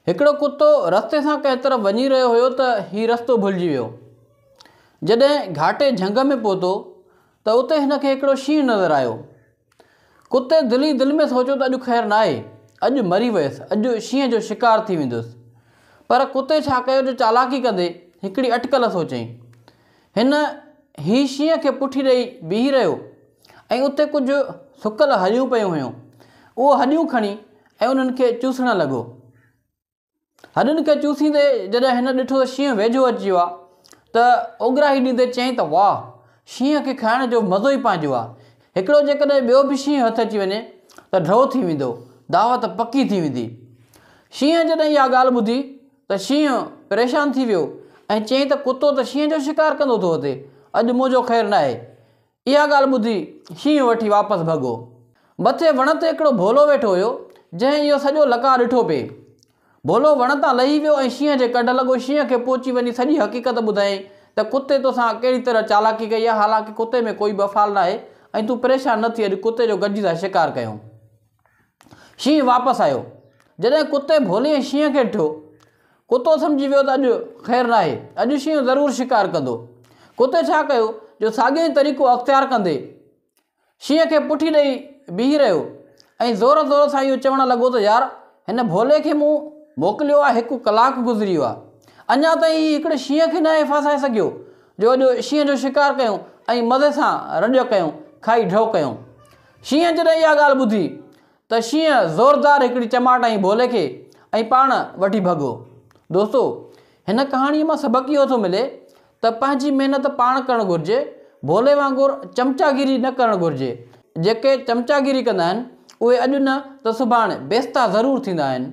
हिकिड़ो कुत्तो रस्ते सां कंहिं तरफ़ वञी रहियो हुयो त हीउ रस्तो भुलिजी वियो। जॾहिं घाटे झंग में पहुतो त उते हिनखे हिकिड़ो शींहुं नज़र आयो। कुते दिलि ई दिलि में सोचियो त अॼु ख़ैरु न आहे, अॼु मरी वियुसि, अॼु शींहं जो शिकार थी वेंदुसि। पर कुते छा कयो जो चालाकी कंदे हिकिड़ी अटकल सोचियईं। हिन हीउ शींहं खे पुठी ॾेई बीही रहियो ऐं उते कुझु सुकल हॾियूं पयूं हुयूं। उहो हॾियूं खणी ऐं उन्हनि खे चूसण लॻो। हॾियुनि खे चूसींदे जॾहिं हिन ॾिठो त शींहं वेझो अची वियो आहे त ओघराही ॾींदे चयईं त वाह, शींहं खे खाइण जो मज़ो ई पंहिंजो आहे। हिकिड़ो जेकॾहिं ॿियो बि शींहं हथु अची वञे त ड्रॉ थी वेंदो, दावत पकी थी वेंदी। शींहं जॾहिं इहा ॻाल्हि ॿुधी त शींहं परेशान थी वियो ऐं चयईं त कुतो त शींहं जो शिकार कंदो थो अचे, अॼु मुंहिंजो ख़ैरु न आहे। इहा ॻाल्हि ॿुधी शींहं वठी वापसि भॻो। मथे वण ते हिकिड़ो भोलो वेठो हुयो जंहिं इहो सॼो लका ॾिठो पिए। भोलो वण तां लही वियो ऐं शींहं जे कढ लॻो। शींहं खे पहुची वञी सॼी हक़ीक़त ॿुधायईं त कुते तोसां कहिड़ी तरह चालाकी कई आहे, हालांकि कुते में कोई बफ़ाल न आहे ऐं तूं परेशान न थी, अॼु कुते जो गॾिजी था शिकार कयूं। शींहं वापसि आयो। जॾहिं कुते भोले ऐं शींहं खे ॾिठो, कुतो सम्झी वियो त अॼु ख़ैरु न आहे, अॼु शींहं ज़रूरु शिकार कंदो। कुते छा कयो जो साॻियो ई तरीक़ो अख़्तियार कंदे शींहं खे पुठी ॾेई बीही रहियो ऐं ज़ोर ज़ोर सां इहो चवणु लॻो त यार, हिन भोले खे मूं मोकिलियो आहे, 1 कलाकु गुज़री वियो आहे, अञा ताईं हिकिड़े शींहं खे न फासाए सघियो जो अॼु शींहं जो शिकार कयूं ऐं मज़े सां रॼ कयूं, खाई ढो कयूं। शींहं जॾहिं इहा ॻाल्हि ॿुधी त शींहं ज़ोरदार हिकिड़ी चमाट हईं भोले खे ऐं पाण वठी भॻो। दोस्तो, हिन कहाणीअ मां सबक़ु इहो थो मिले त पंहिंजी महिनत पाण करणु घुरिजे, भोले वांगुरु चमचागिरी न करणु घुरिजे। जेके चमचागिरी कंदा आहिनि उहे अॼु न त सुभाणे बेस्ता ज़रूरु थींदा आहिनि।